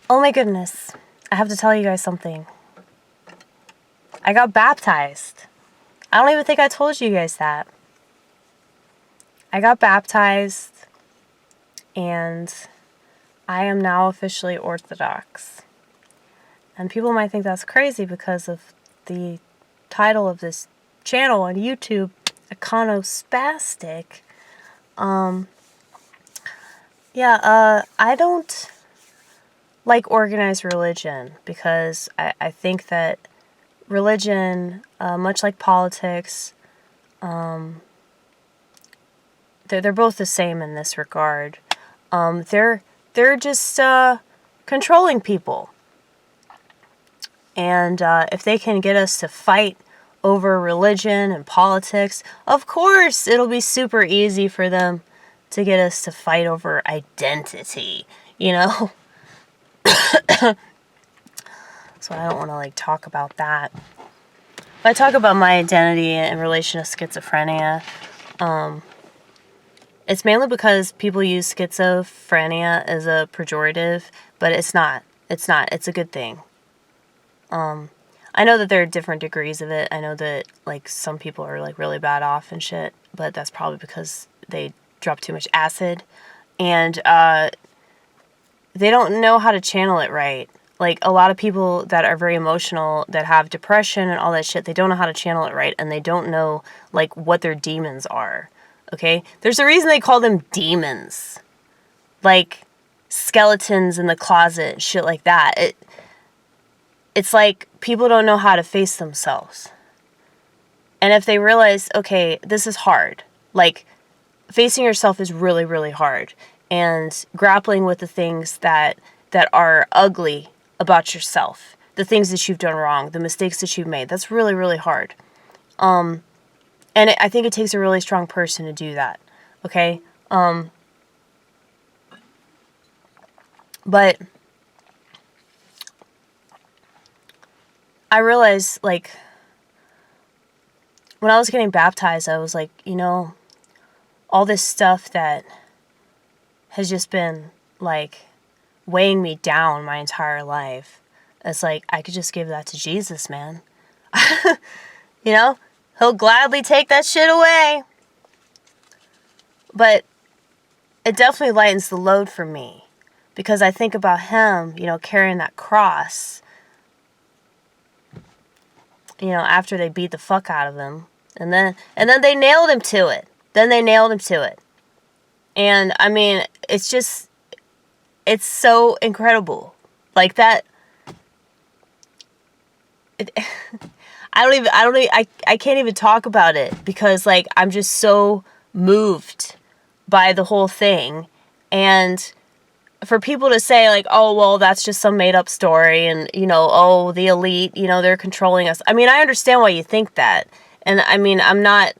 Oh my goodness. I have to tell you guys something. I got baptized. I don't even think I told you guys that. I got baptized and I am now officially Orthodox. And people might think that's crazy because of the title of this channel on YouTube, iconospasdic. I don't like organized religion because I think that religion, much like politics, they're both the same in this regard. They're just controlling people. And if they can get us to fight over religion and politics, of course it'll be super easy for them to get us to fight over identity, you know? So I don't want to talk about that. If I talk about my identity in relation to schizophrenia, it's mainly because people use schizophrenia as a pejorative, but it's not. It's not. It's a good thing. I know that there are different degrees of it. I know that some people are really bad off and shit, but that's probably because they drop too much acid and they don't know how to channel it right. A lot of people that are very emotional, that have depression and all that shit, they don't know how to channel it right, and they don't know what their demons are. Okay? There's a reason they call them demons. Skeletons in the closet, shit like that. It's like people don't know how to face themselves. And if they realize, okay, this is hard. Facing yourself is really, really hard. And grappling with the things that are ugly about yourself, the things that you've done wrong, the mistakes that you've made, that's really, really hard. And I think it takes a really strong person to do that. Okay? But I realized, when I was getting baptized, I was all this stuff that has just been, weighing me down my entire life. It's I could just give that to Jesus, man. He'll gladly take that shit away. But it definitely lightens the load for me. Because I think about him, carrying that cross, after they beat the fuck out of him. And then they nailed him to it. And, I mean, it's so incredible. That... I can't even talk about it. Because, I'm just so moved by the whole thing. And... for people to say, oh, well, that's just some made-up story, and, oh, the elite, they're controlling us. I mean, I understand why you think that. And, I mean, I'm not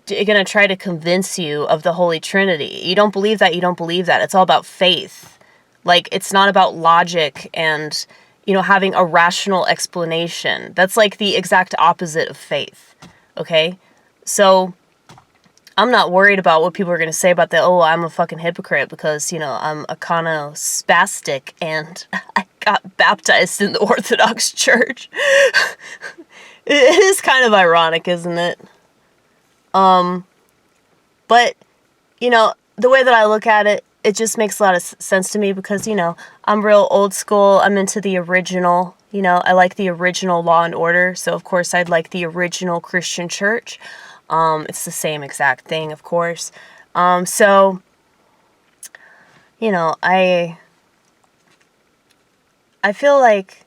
going to try to convince you of the Holy Trinity. You don't believe that, you don't believe that. It's all about faith. It's not about logic and, having a rational explanation. That's, the exact opposite of faith. Okay? So... I'm not worried about what people are going to say about I'm a fucking hypocrite because, I'm iconospasdic and I got baptized in the Orthodox Church. It is kind of ironic, isn't it? But, the way that I look at it, it just makes a lot of sense to me because, I'm real old school. I'm into the original, I like the original Law and Order. So, of course, I'd like the original Christian church. It's the same exact thing, of course. So, I feel like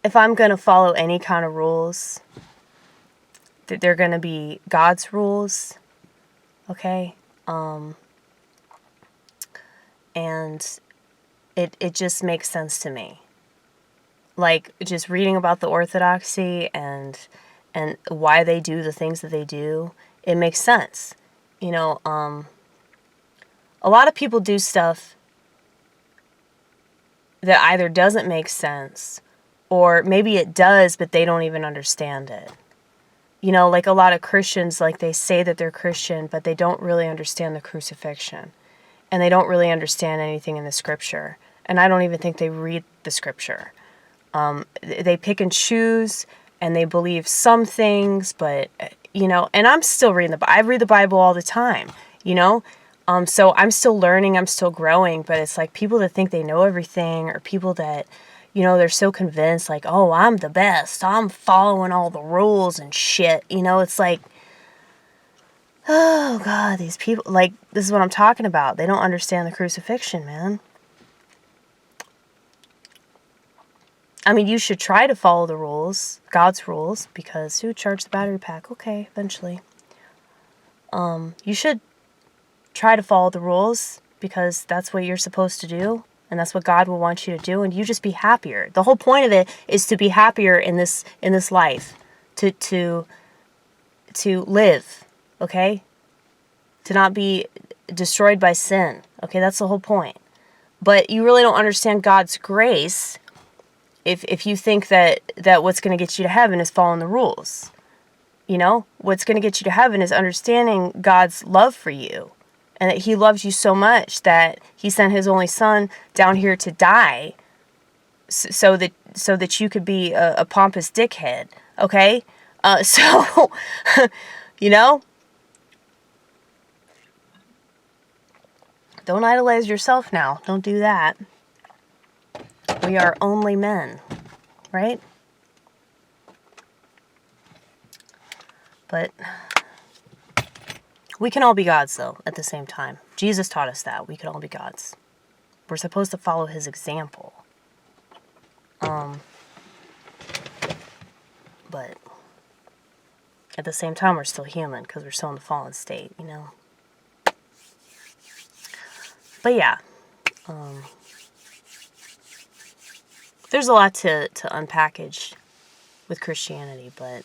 if I'm going to follow any kind of rules, they're going to be God's rules. Okay? And it just makes sense to me. Just reading about the Orthodoxy and why they do the things that they do, it makes sense. A lot of people do stuff that either doesn't make sense, or maybe it does, but they don't even understand it. A lot of Christians, they say that they're Christian, but they don't really understand the crucifixion. And they don't really understand anything in the scripture. And I don't even think they read the scripture. They pick and choose, and they believe some things, but, and I'm still reading the Bible. I read the Bible all the time, so I'm still learning, I'm still growing, but it's like people that think they know everything, or people that, they're so convinced, like, oh, I'm the best, I'm following all the rules and shit, it's like, oh God, these people, like, this is what I'm talking about. They don't understand the crucifixion, man. I mean, you should try to follow the rules, God's rules, because who charged the battery pack? Okay, eventually. You should try to follow the rules because that's what you're supposed to do, and that's what God will want you to do, and you just be happier. The whole point of it is to be happier in this life, to live, okay? To not be destroyed by sin. Okay, that's the whole point. But you really don't understand God's grace if you think that what's going to get you to heaven is following the rules. What's going to get you to heaven is understanding God's love for you, and that he loves you so much that he sent his only son down here to die so that you could be a pompous dickhead. Okay? So, don't idolize yourself now. Don't do that. We are only men, right? But we can all be gods, though, at the same time. Jesus taught us that. We can all be gods. We're supposed to follow his example. But at the same time, we're still human because we're still in the fallen state, But yeah. There's a lot to unpackage with Christianity, but